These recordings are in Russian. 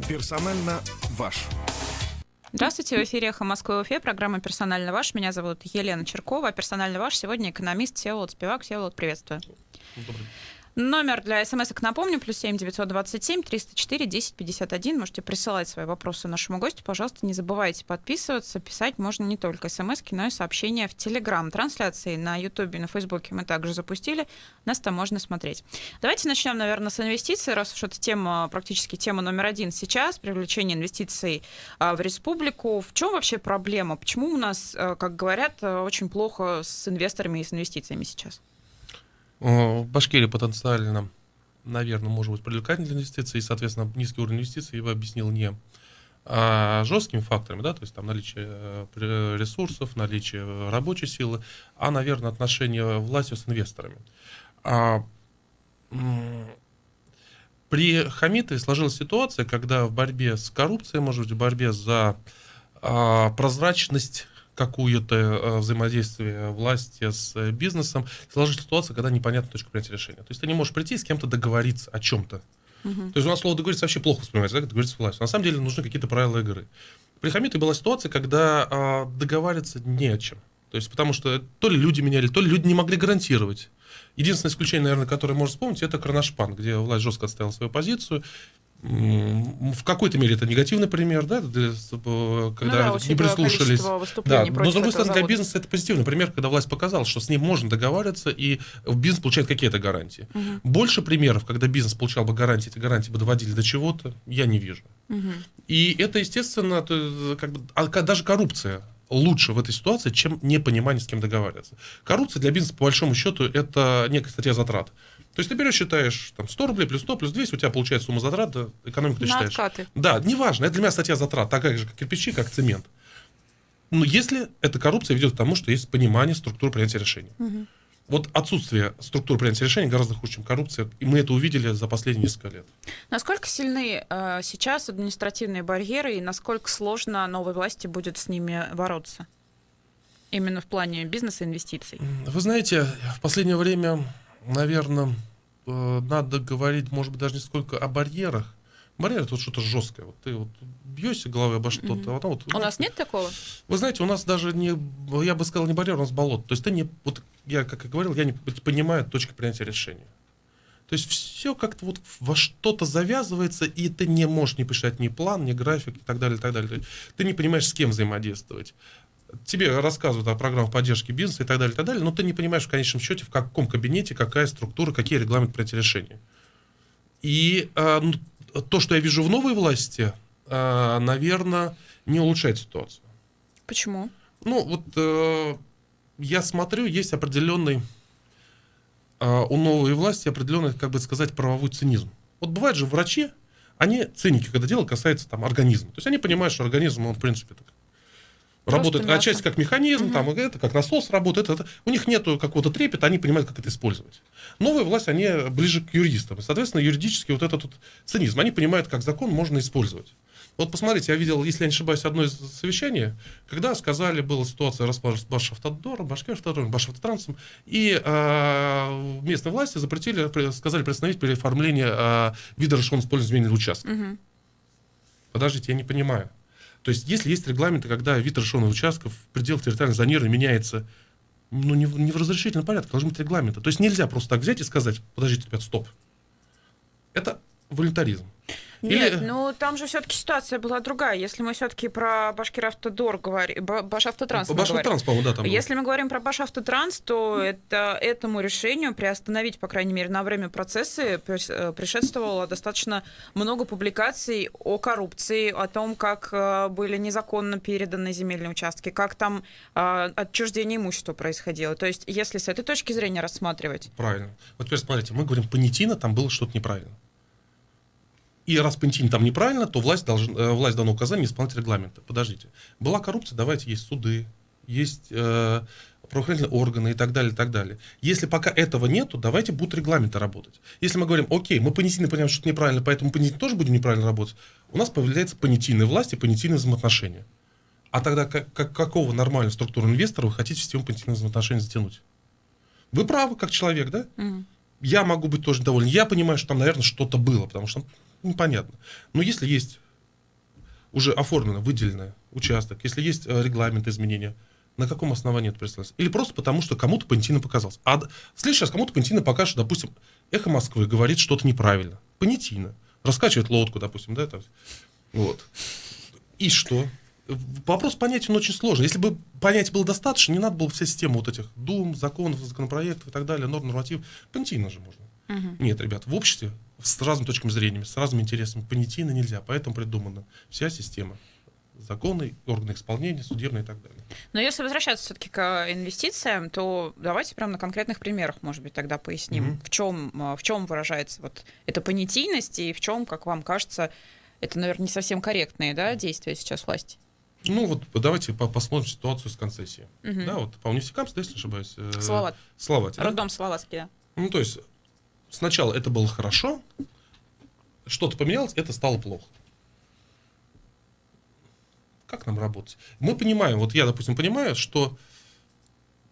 Персонально ваш. Здравствуйте, в эфире «Эхо Москвы» Уфе, программа «Персонально ваш». Меня зовут Елена Черкова, а «Персонально ваш» сегодня экономист Всеволод Спивак. Всеволод, приветствую. Добрый. Номер для смс-ок напомню, +7 927 304 10 51. Можете присылать свои вопросы нашему гостю. Пожалуйста, не забывайте подписываться. Писать можно не только смс-ки, но и сообщения в Телеграм. Трансляции на Ютубе и на Фейсбуке мы также запустили. Нас там можно смотреть. Давайте начнем, наверное, с инвестиций, раз уж это тема, практически тема номер один сейчас, привлечение инвестиций в республику. В чем вообще проблема? Почему у нас, как говорят, очень плохо с инвесторами и с инвестициями сейчас? В Башкирии потенциально, наверное, может быть привлекательные для инвестиций, и, соответственно, низкий уровень инвестиций я бы объяснил не жесткими факторами, да, то есть там наличие ресурсов, наличие рабочей силы, а, наверное, отношения власти с инвесторами. При Хамитове сложилась ситуация, когда в борьбе с коррупцией, может быть, в борьбе за прозрачность какую-то взаимодействие власти с бизнесом, сложилась ситуация, когда непонятна точка принятия решения. То есть ты не можешь прийти и с кем-то договориться о чем-то. То есть у нас слово «договориться» вообще плохо воспринимается, да, договориться с властью. На самом деле нужны какие-то правила игры. При Хамитове была ситуация, когда договариваться не о чем. То есть потому что то ли люди меняли, то ли люди не могли гарантировать. Единственное исключение, наверное, которое можно вспомнить, это Кроношпан, где власть жестко отстояла свою позицию. В какой-то мере это негативный пример, да, когда не прислушались. Да, но с другой стороны, для бизнеса это позитивный пример, когда власть показала, что с ним можно договариваться, и бизнес получает какие-то гарантии. Больше примеров, когда бизнес получал бы гарантии, эти гарантии бы доводили до чего-то, я не вижу. И это, естественно, как бы, даже коррупция лучше в этой ситуации, чем непонимание, с кем договариваться. Коррупция для бизнеса, по большому счету, это некая статья затрат. То есть ты берешь, считаешь, там, 100 рублей плюс 100 плюс 200, у тебя получается сумма затрат, да, экономику ты считаешь. Откаты. Да, неважно, это для меня статья затрат, такая же, как кирпичи, как цемент. Но если эта коррупция ведет к тому, что есть понимание структуры принятия решений. Вот отсутствие структуры принятия решений гораздо хуже, чем коррупция, и мы это увидели за последние несколько лет. Насколько сильны сейчас административные барьеры, и насколько сложно новой власти будет с ними бороться? Именно в плане бизнеса и инвестиций. Вы знаете, в последнее время, наверное, надо говорить, может быть, даже не сколько о барьерах. Барьер — это вот что-то жесткое. Вот ты вот бьешься головой обо что-то. У нас нет такого? Вы знаете, у нас даже не, я бы сказал, не барьер, у нас болото. То есть ты не, вот я, как и говорил, я не понимаю точки принятия решения. То есть все как-то вот во что-то завязывается, и ты не можешь не посчитать ни план, ни график и так далее, и так далее. Ты не понимаешь, с кем взаимодействовать. Тебе рассказывают о программах поддержки бизнеса и так далее, но ты не понимаешь в конечном счете, в каком кабинете, какая структура, какие регламенты принятия решений. И то, что я вижу в новой власти, наверное, не улучшает ситуацию. Почему? Ну, вот я смотрю, есть определенный у новой власти определенный, как бы сказать, правовой цинизм. Вот бывают же врачи, они циники, когда дело касается там организма. То есть они понимают, что организм, он, в принципе, так работает отчасти как механизм, там, это как насос работает. У них нет какого-то трепета, они понимают, как это использовать. Новая власть, они ближе к юристам. И, соответственно, юридически вот этот вот цинизм. Они понимают, как закон можно использовать. Вот посмотрите, я видел, если я не ошибаюсь, одно из совещаний, когда сказали, была ситуация распад с Башавтодором, Башкиравтодором, Башавтотрансом, и местные власти запретили, сказали приостановить переоформление вида разрешенного использования земельного участка. Подождите, я не понимаю. То есть, если есть регламенты, когда вид разрешенных участков в пределах территориальной зонирования меняется, ну, не в разрешительном порядке, должны быть регламенты. То есть, нельзя просто так взять и сказать, подождите, ребят, стоп. Это волюнтаризм. Нет, ну там же все-таки ситуация была другая. Если мы все-таки про Башкиравтодор говорим, Башавтотранс мы говорим. Башавтотранс, по-моему, да, там был. Если мы говорим про Башавтотранс, то этому решению приостановить, по крайней мере, на время процесса предшествовало достаточно много публикаций о коррупции, о том, как были незаконно переданы земельные участки, как там отчуждение имущества происходило. То есть, если с этой точки зрения рассматривать. Правильно. Вот теперь смотрите, мы говорим, понятийно там было что-то неправильно. И раз понятийно там неправильно, то власть дана указание исполнять регламенты. Подождите. Была коррупция, давайте, есть суды, есть правоохранительные органы и так далее, и так далее. Если пока этого нету, давайте будут регламенты работать. Если мы говорим, окей, мы понятийно понимаем, что это неправильно, поэтому понятийно тоже будем неправильно работать, у нас появляется понятийная власть и понятийные взаимоотношения. А тогда какого нормального структурного инвестора вы хотите в систему понятийных взаимоотношений затянуть? Вы правы, как человек, да? Я могу быть тоже доволен. Я понимаю, что там, наверное, что-то было, потому что непонятно. Но если есть уже оформлено, выделено участок, если есть регламент изменения, на каком основании это представляется? Или просто потому, что кому-то понятийно показалось. А в следующий раз кому-то понятийно покажет, что, допустим, «Эхо Москвы» говорит что-то неправильно. Понятийно. Раскачивает лодку, допустим, да, там. Вот. И что? Вопрос понятия он очень сложный. Если бы понятия было достаточно, не надо было вся система вот этих дум, законов, законопроектов и так далее, норм, норматив. Понятийно же можно. Нет, ребят, в обществе с разными точками зрения, с разными интересами понятийно нельзя, поэтому придумана вся система. Законы, органы исполнения, судебные и так далее. Но если возвращаться все-таки к инвестициям, то давайте прямо на конкретных примерах, может быть, тогда поясним, в чем выражается вот эта понятийность и в чем, как вам кажется, это, наверное, не совсем корректные, да, действия сейчас власти. Ну вот давайте посмотрим ситуацию с концессией. Да, вот по университетам, если не ошибаюсь. Салават. Салавате. Да? Роддом Салаватский, да. Ну то есть сначала это было хорошо, что-то поменялось, это стало плохо. Как нам работать? Мы понимаем, вот я, допустим, понимаю, что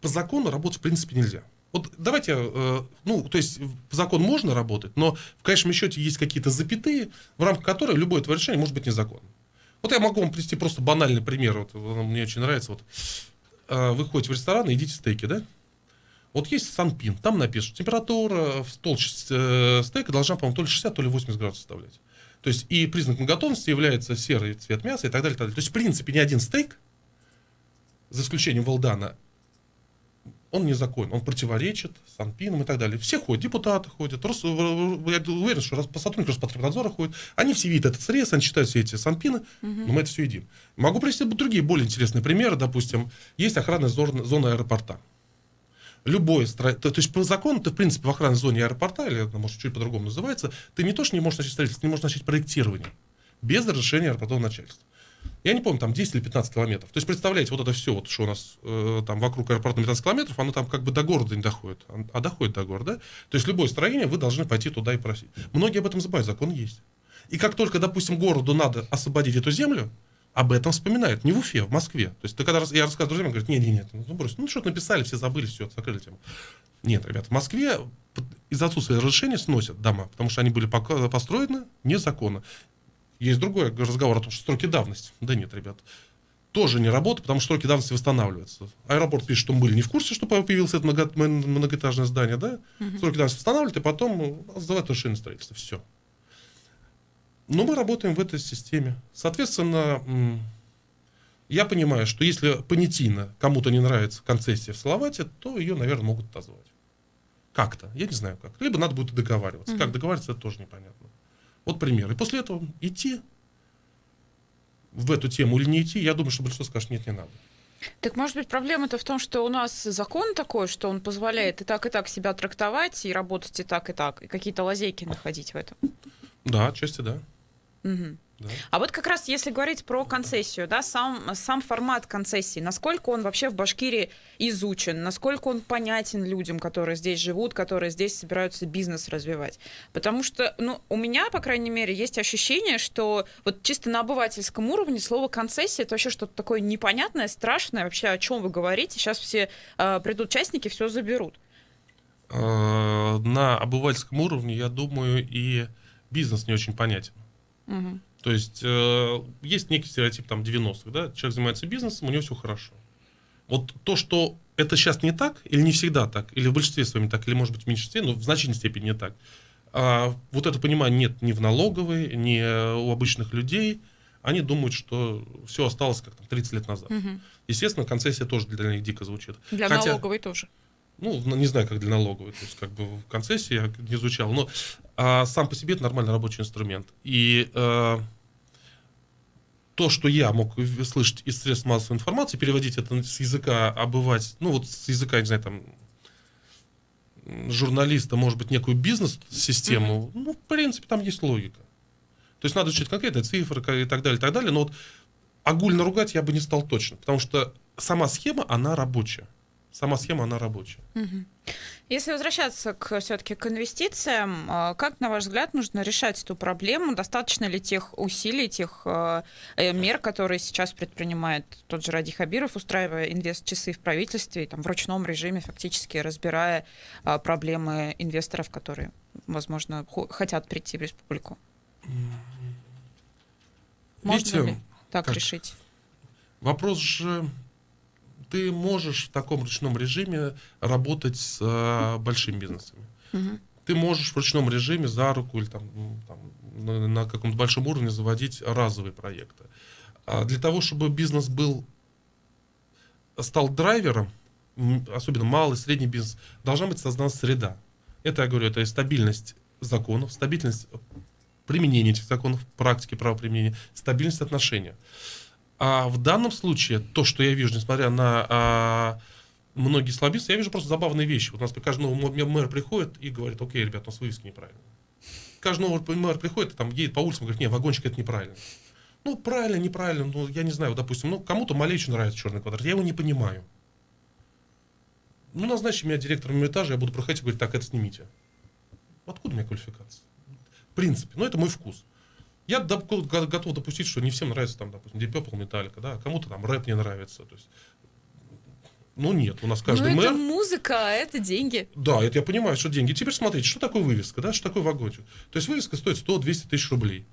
по закону работать в принципе нельзя. Вот давайте, ну, то есть по закону можно работать, но в конечном счете есть какие-то запятые, в рамках которых любое твое решение может быть незаконным. Вот я могу вам привести просто банальный пример, вот, мне очень нравится. Вот, вы ходите в ресторан и едите стейки, да? Вот есть Санпин, там напишут, температура в толще стейка должна, по-моему, то ли 60, то ли 80 градусов составлять. То есть и признаком готовности является серый цвет мяса и так далее, и так далее. То есть, в принципе, ни один стейк, за исключением Валдана, он незаконен, он противоречит Санпинам и так далее. Все ходят, депутаты ходят, я уверен, что сотрудники Роспотребнадзора ходят, они все видят этот срез, они читают все эти Санпины, но мы это все едим. Могу привести другие, более интересные примеры, допустим, есть охранная зона аэропорта. Любое то есть по закону ты, в принципе, в охранной зоне аэропорта, или это, может, чуть по-другому называется, ты не то, что не можешь начать строительство, ты не можешь начать проектирование без разрешения аэропортового начальства. Я не помню, там 10 или 15 километров. То есть, представляете, вот это все, вот, что у нас там вокруг аэропорта 15 километров, оно там как бы до города не доходит, а доходит до города. Да? То есть, любое строение, вы должны пойти туда и просить. Многие об этом забывают, закон есть. И как только, допустим, городу надо освободить эту землю, об этом вспоминают. Не в Уфе, в Москве. То есть, когда я рассказываю друзьям, говорят, нет, ну брось, ну что-то написали, все забыли, все, закрыли тему. Нет, ребят, в Москве из-за отсутствия разрешения сносят дома, потому что они были построены незаконно. Есть другой разговор о том, что сроки давности. Да нет, ребят, тоже не работает, потому что сроки давности восстанавливаются. Аэропорт пишет, что мы были не в курсе, что появилось это многоэтажное здание, да? Сроки давности восстанавливают, и потом сдавать разрешение строительства. Все. Но мы работаем в этой системе. Соответственно, я понимаю, что если понятийно кому-то не нравится концессия в Салавате, то ее, наверное, могут отозвать. Как-то. Я не знаю как. Либо надо будет договариваться. Как договариваться, это тоже непонятно. Вот пример. И после этого идти в эту тему или не идти, я думаю, что большинство скажет, нет, не надо. Так, может быть, проблема-то в том, что у нас закон такой, что он позволяет и так себя трактовать, и работать и так, и какие-то лазейки находить в этом? Да, отчасти да. Угу. Да. А вот как раз если говорить про концессию, да, сам формат концессии, насколько он вообще в Башкирии изучен, насколько он понятен людям, которые здесь живут, которые здесь собираются бизнес развивать. Потому что, ну, у меня, по крайней мере, есть ощущение, что вот чисто на обывательском уровне слово концессия — это вообще что-то такое непонятное, страшное. Вообще, о чем вы говорите? Сейчас все придут частники, все заберут. На обывательском уровне, я думаю, и бизнес не очень понятен. Угу. То есть есть некий стереотип там 90-х, да, человек занимается бизнесом, у него все хорошо. Вот то, что это сейчас не так, или не всегда так, или в большинстве своем так, или может быть в меньшинстве, но в значительной степени не так. Вот это понимание нет ни в налоговой, ни у обычных людей. Они думают, что все осталось как там 30 лет назад. Угу. Естественно, концессия тоже для них дико звучит. Для налоговой тоже. Ну, не знаю, как для налоговой, то есть как бы в концессии я не изучал, но сам по себе это нормальный рабочий инструмент. И то, что я мог слышать из средств массовой информации, переводить это с языка обывать, ну вот с языка, не знаю, там, журналиста, может быть, некую бизнес-систему, ну, в принципе, там есть логика. То есть надо учить конкретные цифры и так далее, но вот огульно ругать я бы не стал точно, потому что сама схема, она рабочая. Угу. Если возвращаться все-таки к инвестициям, как, на ваш взгляд, нужно решать эту проблему? Достаточно ли тех усилий, тех мер, которые сейчас предпринимает тот же Ради Хабиров, устраивая инвест-часы в правительстве, там, в ручном режиме, фактически разбирая проблемы инвесторов, которые, возможно, хотят прийти в республику? Видите, так Как? решить? Вопрос же, ты можешь в таком ручном режиме работать с большими бизнесами. Мгм. Ты можешь в ручном режиме за руку или на каком-то большом уровне заводить разовые проекты. А для того, чтобы бизнес стал драйвером, особенно малый, средний бизнес, должна быть создана среда. Это, я говорю, это и стабильность законов, стабильность применения этих законов, практики правоприменения, стабильность отношений. А в данном случае, то, что я вижу, несмотря на многие слабинства, я вижу просто забавные вещи. Вот у нас каждый новый мэр приходит и говорит: окей, ребят, у нас вывески неправильные. Каждый новый мэр приходит и там едет по улицам и говорит: не, вагончик это неправильно. Ну, правильно, неправильно, ну, я не знаю, вот, допустим, ну, кому-то малейший нравится черный квадрат, я его не понимаю. Ну, назначьте меня директором этажа, я буду проходить и говорить: так, это снимите. Откуда у меня квалификация? В принципе, ну, это мой вкус. Я готов допустить, что не всем нравится, там, допустим, Deep Purple, Metallica, да, кому-то там рэп не нравится, то есть, ну, нет, у нас каждый Ну, это мэр... музыка, а это деньги. Да, это я понимаю, что деньги. Теперь смотрите, что такое вывеска, да, что такое вагончик. То есть вывеска стоит 100-200 тысяч рублей.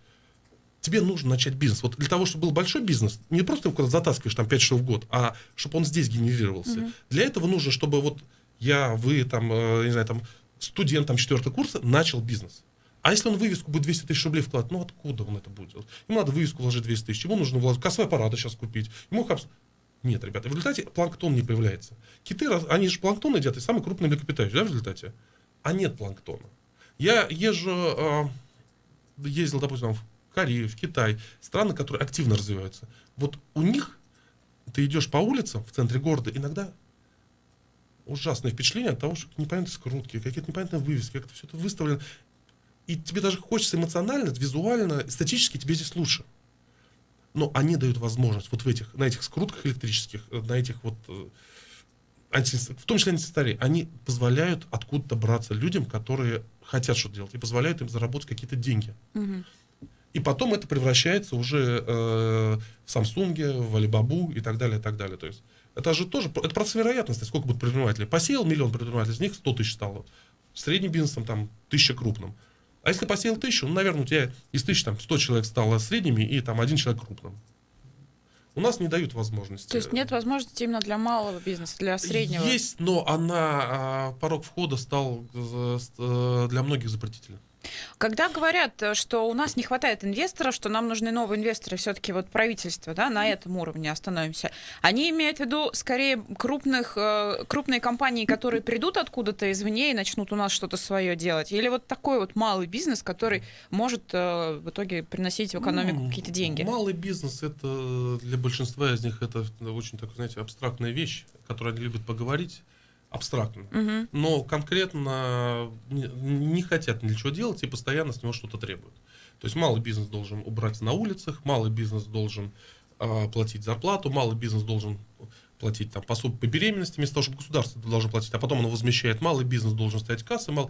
Тебе нужно начать бизнес. Вот для того, чтобы был большой бизнес, не просто его куда-то затаскиваешь там 5 часов в год, а чтобы он здесь генерировался. Для этого нужно, чтобы вот вы, там, не знаю, там, студент там, 4-го курса начал бизнес. А если он вывеску будет 200 тысяч рублей вкладывать, ну откуда он это будет делать? Ему надо вывеску вложить 200 тысяч, ему нужно вложить кассовые аппараты сейчас купить. Нет, ребята, в результате планктон не появляется. Киты, они же планктон едят, и самый крупный млекопитающий, да, в результате? А нет планктона. Я ездил, допустим, в Корею, в Китай, страны, которые активно развиваются. Вот у них ты идешь по улицам в центре города, иногда ужасное впечатление от того, что непонятные скрутки, какие-то непонятные вывески, как-то все это выставлено. И тебе даже хочется эмоционально, визуально, эстетически тебе здесь лучше. Но они дают возможность вот на этих скрутках электрических, на этих вот, в том числе антисанитарии, они позволяют откуда-то браться людям, которые хотят что-то делать, и позволяют им заработать какие-то деньги. Мгм. И потом это превращается уже в Samsung, в Alibaba и так далее, и так далее. То есть это же тоже, это процесс вероятности, сколько будет предпринимателей. Посеял 1 миллион предпринимателей, из них 100 тысяч стало. Средним бизнесом там 1000 крупным. А если посеял 1000, ну, наверное, у тебя из 1000 там 100 человек стало средними и там 1 человек крупным. У нас не дают возможности. То есть нет возможности именно для малого бизнеса, для среднего? Есть, но порог входа стал для многих запретительным. Когда говорят, что у нас не хватает инвесторов, что нам нужны новые инвесторы, все-таки вот правительство, да, на этом уровне остановимся, они имеют в виду скорее крупные компании, которые придут откуда-то извне и начнут у нас что-то свое делать, или вот такой вот малый бизнес, который может в итоге приносить в экономику какие-то деньги? Малый бизнес, это для большинства из них это очень, так, знаете, абстрактная вещь, о которой они любят поговорить. Абстрактно. Угу. Но конкретно не хотят ничего делать и постоянно с него что-то требуют. То есть малый бизнес должен убрать на улицах, малый бизнес должен платить зарплату, малый бизнес должен платить там, пособие по беременности, вместо того, чтобы государство должно платить, а потом оно возмещает. Малый бизнес должен стоять кассы, но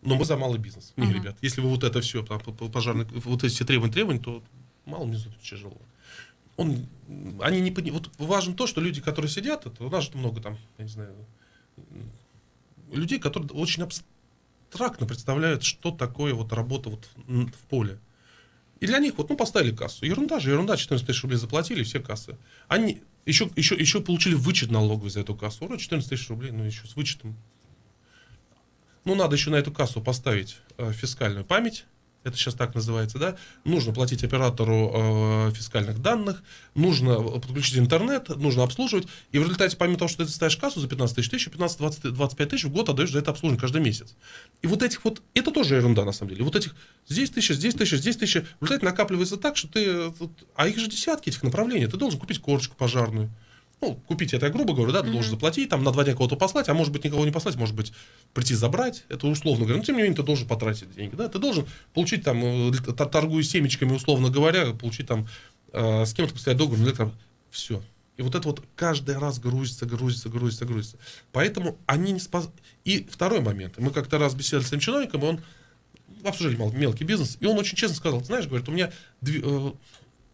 мы за малый бизнес. Не, ребят, если вы вот это все, пожарные, вот эти все требования, то малому бизнесу тяжело. Они не вот важно то, что люди, которые сидят, у нас же много там, я не знаю, людей, которые очень абстрактно представляют, что такое вот работа вот в поле. И для них поставили кассу. Ерунда, 14 тысяч рублей заплатили, все кассы. Они еще получили вычет налоговый за эту кассу. 14 тысяч рублей, еще с вычетом. Надо еще на эту кассу поставить фискальную память. Это сейчас так называется, да? Нужно платить оператору фискальных данных, нужно подключить интернет, нужно обслуживать. И в результате, помимо того, что ты ставишь кассу за 15 тысяч, ты еще 15-25 тысяч в год отдаешь за это обслуживание каждый месяц. И это тоже ерунда на самом деле. Вот этих здесь 1000, здесь 1000, здесь 1000. В результате накапливается так, что а их же десятки этих направлений. Ты должен купить корточку пожарную. Купить это я грубо говорю, да, ты должен заплатить, там на 2 дня кого-то послать, а может быть никого не послать, может быть прийти забрать, это условно говоря, но тем не менее ты должен потратить деньги, да, ты должен получить там, торгуя семечками, условно говоря, получить там с кем-то поставить договор, все. И вот это каждый раз грузится. Поэтому они не И второй момент, мы как-то раз беседовали с этим чиновником, и он обсуждали мелкий бизнес, и он очень честно сказал: ты знаешь, говорит, у меня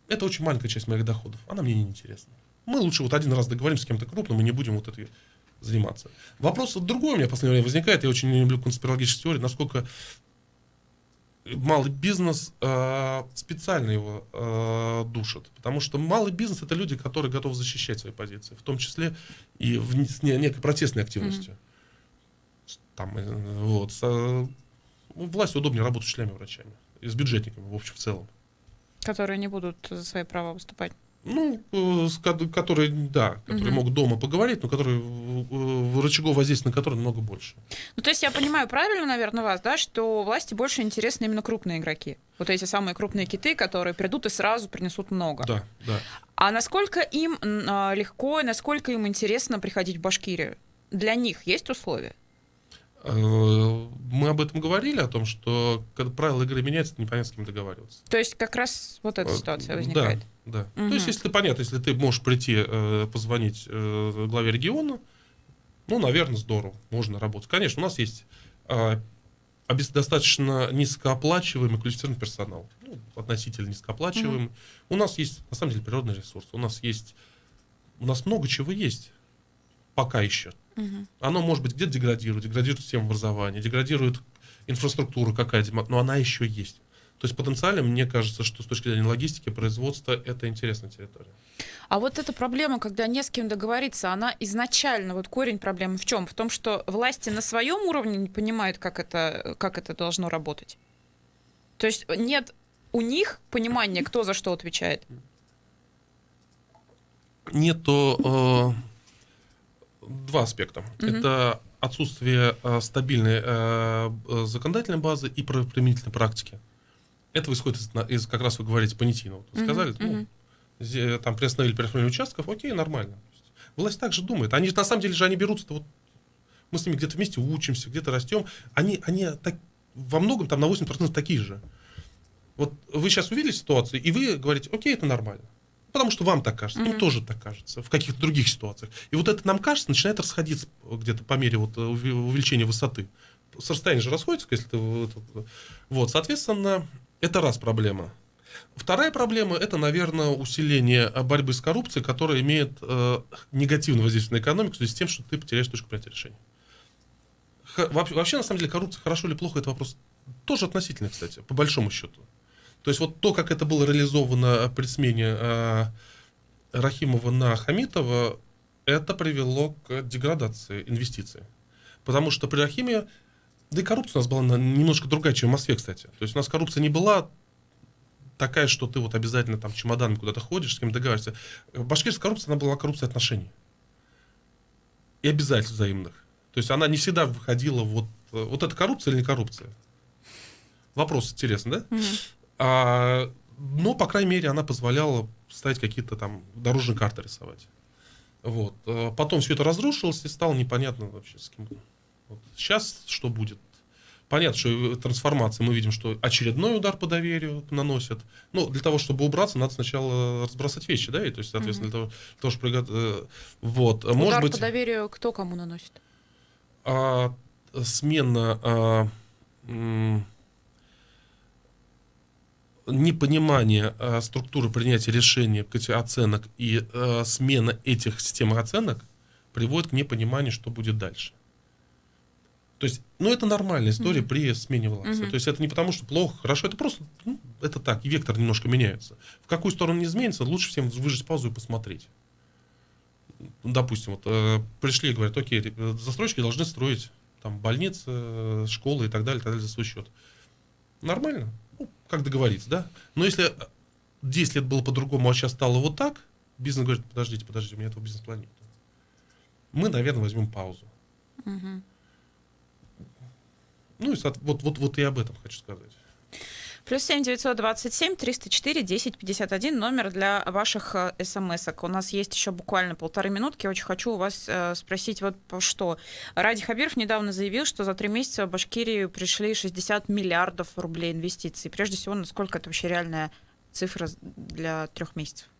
это очень маленькая часть моих доходов, она мне не интересна. Мы лучше один раз договоримся с кем-то крупным и не будем этой заниматься. Вопрос другой у меня в последнее время возникает. Я очень не люблю конспирологические теории, насколько малый бизнес специально его душит, потому что малый бизнес — это люди, которые готовы защищать свои позиции, в том числе и с некой протестной активностью. Там, вот, власти удобнее работать с учителями-врачами и с бюджетниками, в общем, в целом. Которые не будут за свои права выступать. Ну, которые могут дома поговорить, но которые рычагов воздействия на которые намного больше. Ну, то есть я понимаю правильно, наверное, вас, да, что власти больше интересны именно крупные игроки. Вот эти самые крупные киты, которые придут и сразу принесут много. Да, да. А насколько им легко, насколько им интересно приходить в Башкирию? Для них есть условия? Мы об этом говорили, о том, что когда правила игры меняются, непонятно, с кем договариваться. То есть как раз вот эта ситуация возникает? Да. То есть, если понятно, если ты можешь прийти, позвонить главе региона, ну, наверное, здорово, можно работать. Конечно, у нас есть достаточно низкооплачиваемый квалифицированный персонал, ну, относительно низкооплачиваемый. У нас есть, на самом деле, природный ресурс. У нас много чего есть, пока еще. Оно, может быть, где-то деградирует система образования, деградирует инфраструктура какая-то, но она еще есть. То есть потенциально, мне кажется, что с точки зрения логистики, производства, это интересная территория. А вот эта проблема, когда не с кем договориться, она изначально, вот корень проблемы в чем? В том, что власти на своем уровне не понимают, как это должно работать. То есть нет у них понимания, кто за что отвечает. Нету два аспекта. Это отсутствие стабильной законодательной базы и применительной практики. Это исходит из как раз вы говорите, понятийного. Сказали, там приостановили участков, окей, нормально. Власть также думает. Они на самом деле же они берутся, вот мы с ними где-то вместе учимся, где-то растем. Они так, во многом там на 80% такие же. Вот вы сейчас увидели ситуацию, и вы говорите, окей, это нормально. Потому что вам так кажется, им тоже так кажется, в каких-то других ситуациях. И вот это нам кажется, начинает расходиться где-то по мере вот увеличения высоты. С расстояния же расходится, если ты... Вот, соответственно, это раз проблема. Вторая проблема — это, наверное, усиление борьбы с коррупцией, которая имеет негативное воздействие на экономику в связи с тем, что ты потеряешь точку принятия решений. Вообще, на самом деле, коррупция хорошо или плохо — это вопрос тоже относительный, кстати, по большому счету. То есть вот то, как это было реализовано при смене Рахимова на Хамитова, это привело к деградации инвестиций. Потому что при Рахиме, да и коррупция у нас была немножко другая, чем в Москве, кстати. То есть у нас коррупция не была такая, что ты вот обязательно там чемоданом куда-то ходишь, с кем договариваешься. В башкирской коррупции она была коррупция отношений. И обязательств взаимных. То есть она не всегда выходила вот это коррупция или не коррупция. Вопрос интересный, да? Но, по крайней мере, она позволяла ставить какие-то там дорожные карты рисовать. Вот. Потом все это разрушилось, и стало непонятно вообще с кем. Вот. Сейчас что будет? Понятно, что трансформация, мы видим, что очередной удар по доверию наносят. Ну, для того, чтобы убраться, надо сначала разбросать вещи, да, и то есть, соответственно, для того, чтобы... Вот. Удар может быть, по доверию кто кому наносит? Смена... непонимание структуры принятия решений, оценок и смена этих систем оценок приводит к непониманию, что будет дальше. То есть, это нормальная история при смене власти. То есть это не потому, что плохо, хорошо, это просто, это так, и вектор немножко меняется. В какую сторону не изменится, лучше всем выжать паузу и посмотреть. Допустим, вот пришли и говорят, окей, застройщики должны строить там больницы, школы и так далее за свой счет. Нормально. Как договориться, да? Но если 10 лет было по-другому, а сейчас стало вот так, бизнес говорит, подождите, у меня этого бизнес-плана нет. Мы, наверное, возьмем паузу. Ну, и вот и об этом хочу сказать. +7 927 304 10 51 номер для ваших смс-ок. У нас есть еще буквально 1,5 минутки. Очень хочу у вас спросить вот что. Ради Хабиров недавно заявил, что за 3 месяца в Башкирию пришли 60 миллиардов рублей инвестиций. Прежде всего, насколько это вообще реальная цифра для 3 месяцев?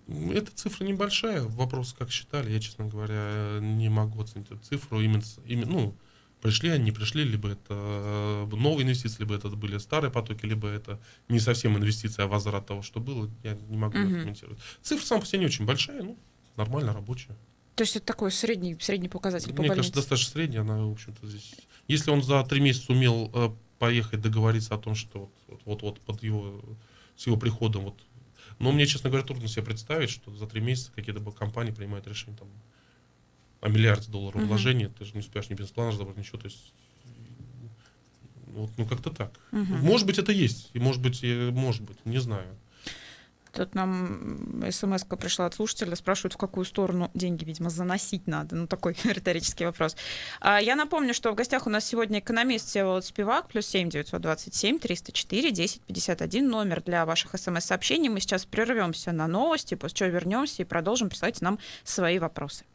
Эта цифра небольшая. Вопрос, как считали, я, честно говоря, не могу оценить эту цифру. Пришли они, не пришли, либо это новые инвестиции, либо это были старые потоки, либо это не совсем инвестиции, а возврат того, что было. Я не могу это комментировать. Цифра сама по себе не очень большая, нормально, рабочая. То есть это такой средний показатель по больнице? Мне кажется, достаточно средний. Она, в общем-то, здесь... Если он за 3 месяца умел поехать договориться о том, что вот с его приходом. Но мне, честно говоря, трудно себе представить, что за 3 месяца какие-то компании принимают решение там, о $1 миллиард вложений. Ты же не успеешь ни бизнес-план разобрать, ничего. То есть, как-то так. Может быть, это есть. И может быть, не знаю. Тут нам смс-ка пришла от слушателя, спрашивают, в какую сторону деньги, видимо, заносить надо. Такой риторический вопрос. Я напомню, что в гостях у нас сегодня экономист Всеволод Спивак, +7 927 304 10 51, номер для ваших смс-сообщений. Мы сейчас прервемся на новости, после чего вернемся и продолжим. Присылайте нам свои вопросы.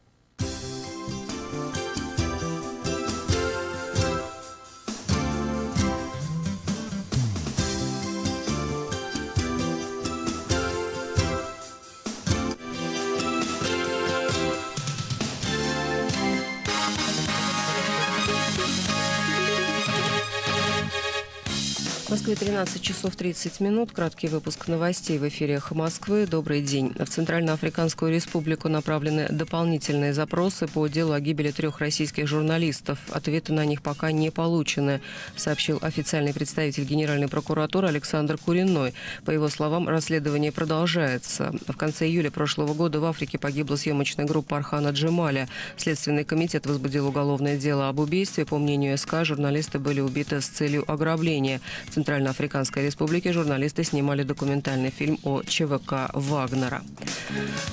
В Москве 13 часов 30 минут. Краткий выпуск новостей в эфире «Эхо Москвы». Добрый день. В Центральноафриканскую республику направлены дополнительные запросы по делу о гибели 3 российских журналистов. Ответы на них пока не получены, сообщил официальный представитель Генеральной прокуратуры Александр Куриной. По его словам, расследование продолжается. В конце июля прошлого года в Африке погибла съемочная группа Архана Джемаля. Следственный комитет возбудил уголовное дело об убийстве. По мнению СК, журналисты были убиты с целью ограбления. В Центральноафриканской республике журналисты снимали документальный фильм о ЧВК Вагнера.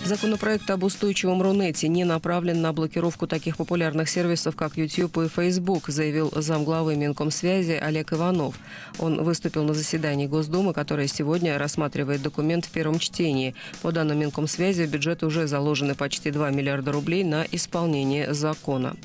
Законопроект об устойчивом Рунете не направлен на блокировку таких популярных сервисов, как YouTube и Facebook, заявил замглавы Минкомсвязи Олег Иванов. Он выступил на заседании Госдумы, которое сегодня рассматривает документ в первом чтении. По данным Минкомсвязи, в бюджет уже заложены почти 2 миллиарда рублей на исполнение закона.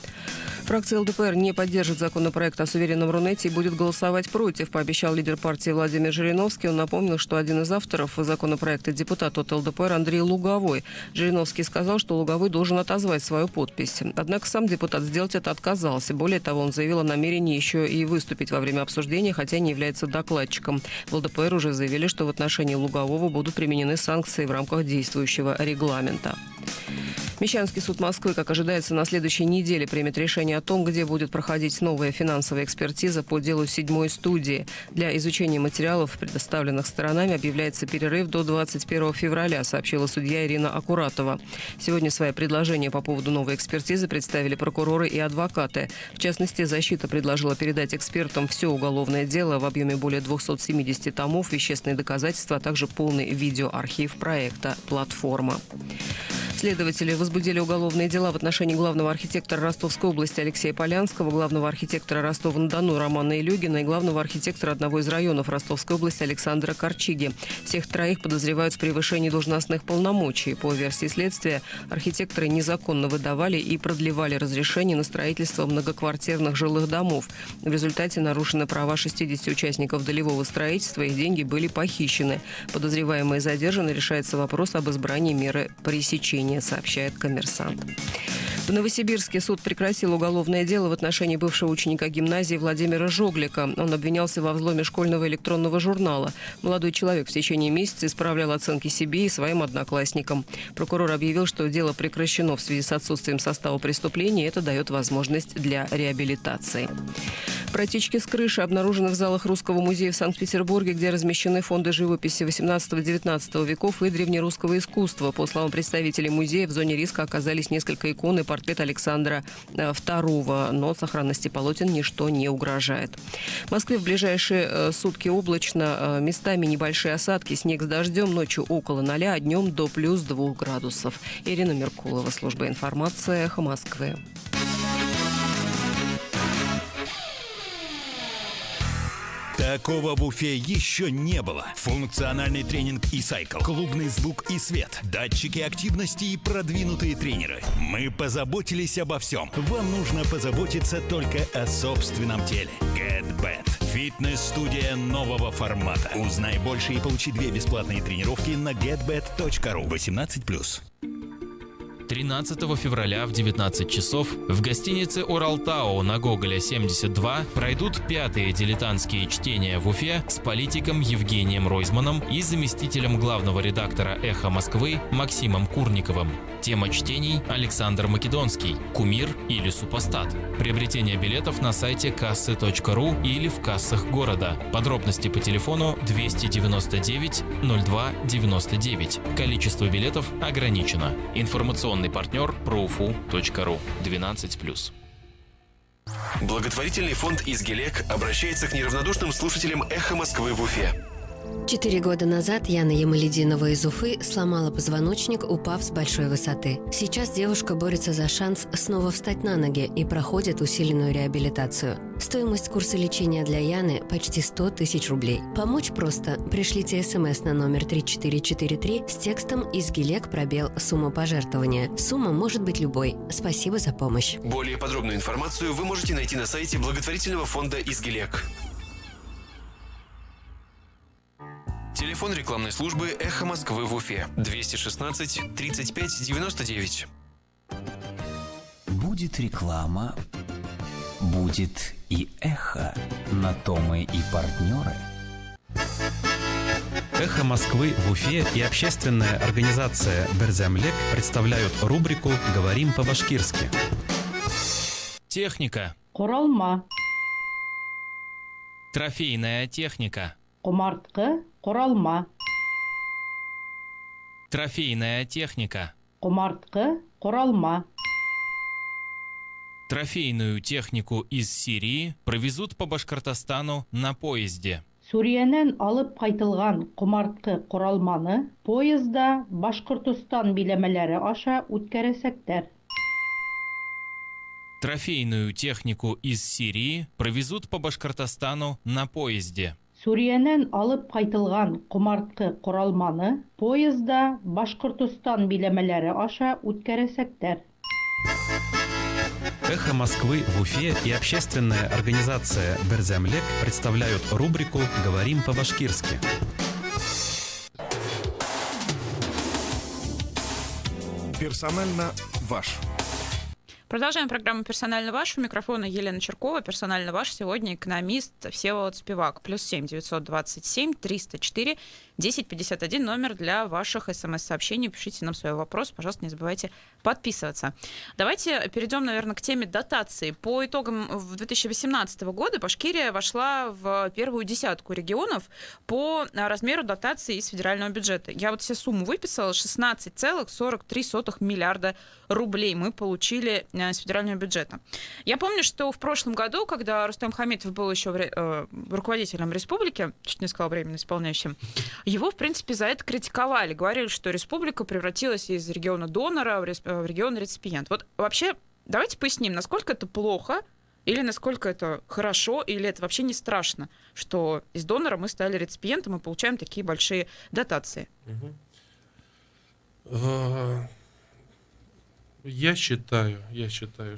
Фракция ЛДПР не поддержит законопроект о суверенном Рунете и будет голосовать против, пообещал лидер партии Владимир Жириновский. Он напомнил, что один из авторов законопроекта депутат от ЛДПР Андрей Луговой. Жириновский сказал, что Луговой должен отозвать свою подпись. Однако сам депутат сделать это отказался. Более того, он заявил о намерении еще и выступить во время обсуждения, хотя не является докладчиком. В ЛДПР уже заявили, что в отношении Лугового будут применены санкции в рамках действующего регламента. Мещанский суд Москвы, как ожидается, на следующей неделе примет решение о том, где будет проходить новая финансовая экспертиза по делу 7-й студии. Для изучения материалов, предоставленных сторонами, объявляется перерыв до 21 февраля, сообщила судья Ирина Акуратова. Сегодня свои предложения по поводу новой экспертизы представили прокуроры и адвокаты. В частности, защита предложила передать экспертам все уголовное дело в объеме более 270 томов, вещественные доказательства, а также полный видеоархив проекта «Платформа». Следователи возбудили уголовные дела в отношении главного архитектора Ростовской области Алексея Полянского, главного архитектора Ростова-на-Дону Романа Илюгина и главного архитектора одного из районов Ростовской области Александра Корчиги. Всех троих подозревают в превышении должностных полномочий. По версии следствия, архитекторы незаконно выдавали и продлевали разрешение на строительство многоквартирных жилых домов. В результате нарушены права 60 участников долевого строительства, их деньги были похищены. Подозреваемые задержаны, решается вопрос об избрании меры пресечения, сообщает «Коммерсант». В Новосибирске суд прекратил уголовное дело в отношении бывшего ученика гимназии Владимира Жоглика. Он обвинялся во взломе школьного электронного журнала. Молодой человек в течение месяца исправлял оценки себе и своим одноклассникам. Прокурор объявил, что дело прекращено в связи с отсутствием состава преступления, и это дает возможность для реабилитации. Протечки с крыши обнаружены в залах Русского музея в Санкт-Петербурге, где размещены фонды живописи XVIII-XIX веков и древнерусского искусства. По словам представителей музея, в зоне риска оказались несколько икон и портрет Александра II, но сохранности полотен ничто не угрожает. В Москве в ближайшие сутки облачно, местами небольшие осадки, снег с дождем, ночью около 0, а днем до +2 градусов. Ирина Меркулова, служба информации, «Эхо Москвы». Такого буфе еще не было. Функциональный тренинг e-cycle, клубный звук и свет, датчики активности и продвинутые тренеры. Мы позаботились обо всем. Вам нужно позаботиться только о собственном теле. GetBet. Фитнес-студия нового формата. Узнай больше и получи 2 бесплатные тренировки на getbet.ru. 18+. 13 февраля в 19 часов в гостинице «Уралтау» на Гоголя 72 пройдут 5-е дилетантские чтения в Уфе с политиком Евгением Ройзманом и заместителем главного редактора «Эхо Москвы» Максимом Курниковым. Тема чтений – Александр Македонский, «Кумир» или «Супостат». Приобретение билетов на сайте кассы.ру или в кассах города. Подробности по телефону 299 02 99. Количество билетов ограничено. Информационный партнер profu.ru 12+. Благотворительный фонд «Изгелек» обращается к неравнодушным слушателям «Эхо Москвы» в Уфе. 4 года назад Яна Ямалединова из Уфы сломала позвоночник, упав с большой высоты. Сейчас девушка борется за шанс снова встать на ноги и проходит усиленную реабилитацию. Стоимость курса лечения для Яны – почти 100 тысяч рублей. Помочь просто. Пришлите СМС на номер 3443 с текстом «Изгелек пробел сумма пожертвования». Сумма может быть любой. Спасибо за помощь. Более подробную информацию вы можете найти на сайте благотворительного фонда «Изгелек». Телефон рекламной службы «Эхо Москвы» в Уфе 216 35 99. Будет реклама, будет и эхо. На то мы и партнеры. «Эхо Москвы» в Уфе и общественная организация «Берзямлек» представляют рубрику «Говорим по-башкирски». Техника. Құралма. Трофейная техника. Құмартқы, құралма. Трофейная техника. Құмартқы, құралма. Трофейную технику из Сирии провезут по Башкортостану на поезде. Сүриянен алып қайтылған құмартқы құралманы поезда Башқұртстан биләмәләре аша үткәрәсәктәр. Трофейную технику из Сирии провезут по Башкортостану на поезде. Сүриянен алып қайтылған құмартқы құралманы поезда Башқұртстан биләмәләре аша үткәрәсәктәр. «Эхо Москвы» в Уфе и общественная организация «Берзямлек» представляют рубрику «Говорим по-башкирски». Персонально ваш. Продолжаем программу «Персонально ваш». У микрофона Елена Черкова. «Персонально ваш» сегодня экономист Всеволод Спивак. +7 927 304 1051 номер для ваших смс-сообщений. Пишите нам свой вопрос. Пожалуйста, не забывайте подписываться. Давайте перейдем, наверное, к теме дотации. По итогам 2018 года Башкирия вошла в первую десятку регионов по размеру дотации из федерального бюджета. Я вот себе сумму выписала. 16,43 миллиарда рублей мы получили с федерального бюджета. Я помню, что в прошлом году, когда Рустем Хамитов был еще руководителем республики, чуть не сказала временно исполняющим, его, в принципе, за это критиковали. Говорили, что республика превратилась из региона донора в регион реципиент. Вот вообще, давайте поясним, насколько это плохо, или насколько это хорошо, или это вообще не страшно, что из донора мы стали реципиентом и получаем такие большие дотации. Я считаю,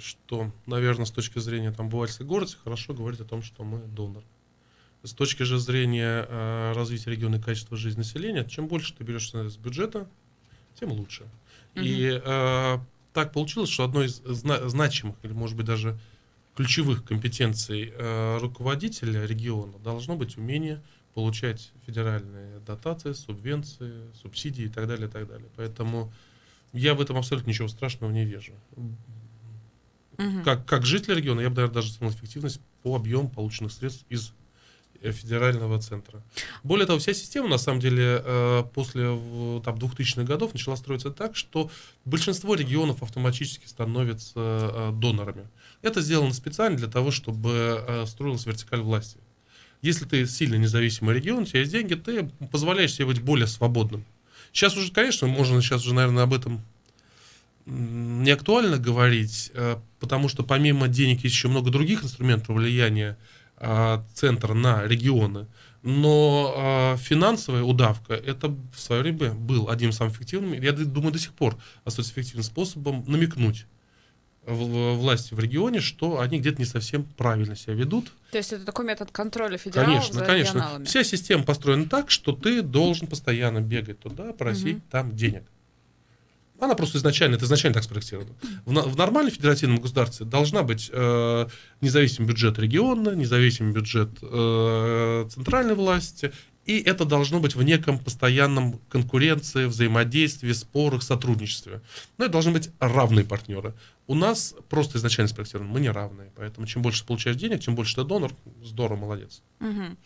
что, наверное, с точки зрения обывательской гордости хорошо говорить о том, что мы донор. С точки же зрения развития региона и качества жизни населения, чем больше ты берешь с бюджета, тем лучше. И так получилось, что одной из значимых, или, может быть, даже ключевых компетенций руководителя региона должно быть умение получать федеральные дотации, субвенции, субсидии и так далее, и так далее. Поэтому я в этом абсолютно ничего страшного не вижу. Как житель региона, я бы, наверное, даже оценил эффективность по объему полученных средств из федерального центра. Более того, вся система, на самом деле, после 2000-х годов начала строиться так, что большинство регионов автоматически становятся донорами. Это сделано специально для того, чтобы строилась вертикаль власти. Если ты сильно независимый регион, у тебя есть деньги, ты позволяешь себе быть более свободным. Сейчас уже, конечно, наверное, об этом не актуально говорить, потому что помимо денег есть еще много других инструментов влияния центра на регионы. Но финансовая удавка, это в свое время был одним из самых эффективных, я думаю, до сих пор остается эффективным способом намекнуть власти в регионе, что они где-то не совсем правильно себя ведут. То есть это такой метод контроля федералов за регионалами? Вся система построена так, что ты должен постоянно бегать туда, просить там денег. Она просто изначально так спроектирована. В нормальном федеративном государстве должна быть независимый бюджет региона, независимый бюджет центральной власти, и это должно быть в неком постоянном конкуренции, взаимодействии, спорах, сотрудничестве. Но это должны быть равные партнеры. У нас просто изначально спроектировано, мы не равные. Поэтому чем больше ты получаешь денег, чем больше ты донор, здорово, молодец. Угу.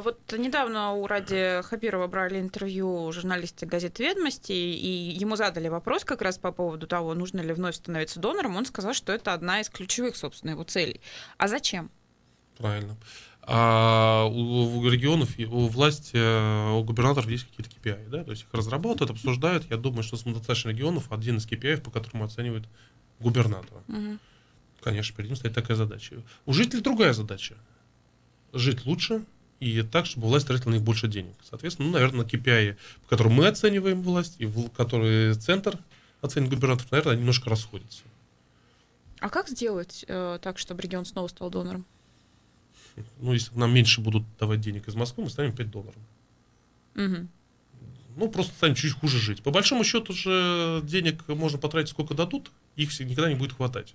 Вот недавно у Ради Хабирова брали интервью журналисты газеты «Ведомости», и ему задали вопрос как раз по поводу того, нужно ли вновь становиться донором. Он сказал, что это одна из ключевых, собственно, его целей. А зачем? Правильно. А у регионов, у власти, у губернаторов есть какие-то KPI, да? То есть их разработают, обсуждают. Я думаю, что самодостаточных регионов один из KPI, по которому оценивают губернатора. Угу. Конечно, перед ним стоит такая задача. У жителей другая задача. Жить лучше и так, чтобы власть тратила на них больше денег. Соответственно, наверное, KPI, по которым мы оцениваем власть, и которые центр оценивает губернаторов, наверное, немножко расходятся. А как сделать так, чтобы регион снова стал донором? Ну, если нам меньше будут давать денег из Москвы, мы станем опять донором. Угу. Ну, просто станем чуть хуже жить. По большому счету же денег можно потратить сколько дадут, их никогда не будет хватать.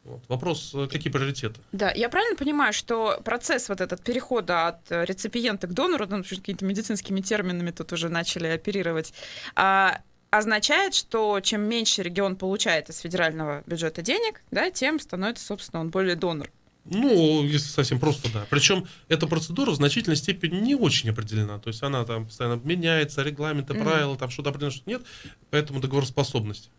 Вот. Вопрос, какие приоритеты? Да, я правильно понимаю, что процесс вот этот перехода от реципиента к донору, ну, какими-то медицинскими терминами тут уже начали оперировать, означает, что чем меньше регион получает из федерального бюджета денег, да, тем становится, собственно, он более донор. Ну, если совсем просто, да. Причем эта процедура в значительной степени не очень определена. То есть она там постоянно меняется, регламенты, правила, там что-то определено, что-то нет. Поэтому договороспособность.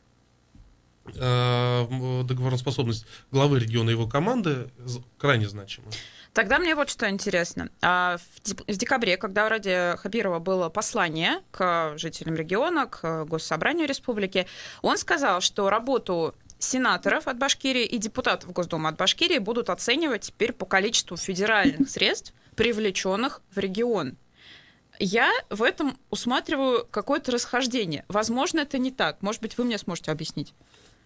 Договороспособность главы региона и его команды крайне значима. Тогда мне вот что интересно. В декабре, когда у Ради Хабирова было послание к жителям региона, к Госсобранию республики, он сказал, что работу сенаторов от Башкирии и депутатов Госдумы от Башкирии будут оценивать теперь по количеству федеральных средств, привлеченных в регион. Я в этом усматриваю какое-то расхождение. Возможно, это не так. Может быть, вы мне сможете объяснить.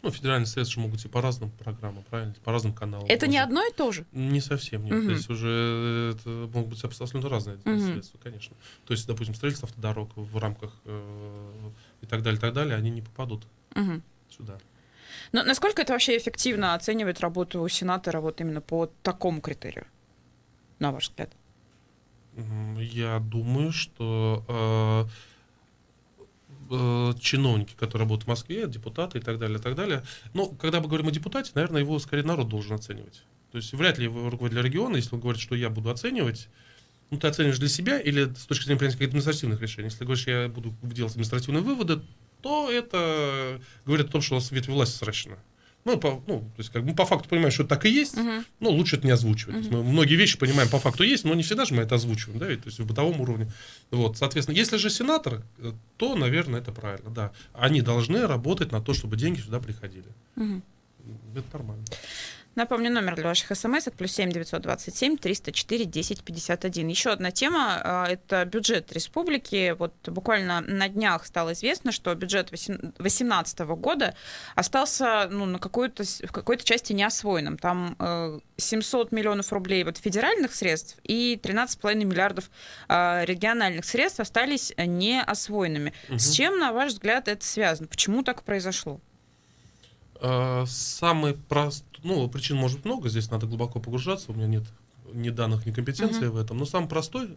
Ну, федеральные средства могут идти по разным программам, правильно? По разным каналам. Это не одно и то же? Не совсем, нет. Здесь уже это могут быть абсолютно разные средства, конечно. То есть, допустим, строительство автодорог в рамках и так далее, они не попадут сюда. Но насколько это вообще эффективно оценивать работу сенатора вот именно по такому критерию, на ваш взгляд? Я думаю, что чиновники, которые работают в Москве, депутаты и так далее. Но когда мы говорим о депутате, наверное, его скорее народ должен оценивать. То есть вряд ли его руководитель региона, если он говорит, что я буду оценивать, ну, ты оцениваешь для себя или с точки зрения принятия каких-то административных решений. Если ты говоришь, я буду делать административные выводы, то это говорит о том, что у нас ветвь власти сращена. То есть, как бы, по факту понимаем, что это так и есть, но лучше это не озвучивать. То есть мы многие вещи понимаем по факту есть, но не всегда же мы это озвучиваем, да, то есть в бытовом уровне. Вот, соответственно, если же сенатор, то, наверное, это правильно, да. Они должны работать на то, чтобы деньги сюда приходили. Это нормально. Напомню, номер для ваших смс от +7 927 304 10 51. Еще одна тема – это бюджет республики. Вот буквально на днях стало известно, что бюджет 2018 года остался в какой-то части неосвоенным. Там 700 миллионов рублей федеральных средств и 13,5 миллиардов региональных средств остались неосвоенными. С чем, на ваш взгляд, это связано? Почему так произошло? Самый простой, причин может быть много, здесь надо глубоко погружаться, у меня нет ни данных, ни компетенции в этом, но самый простой,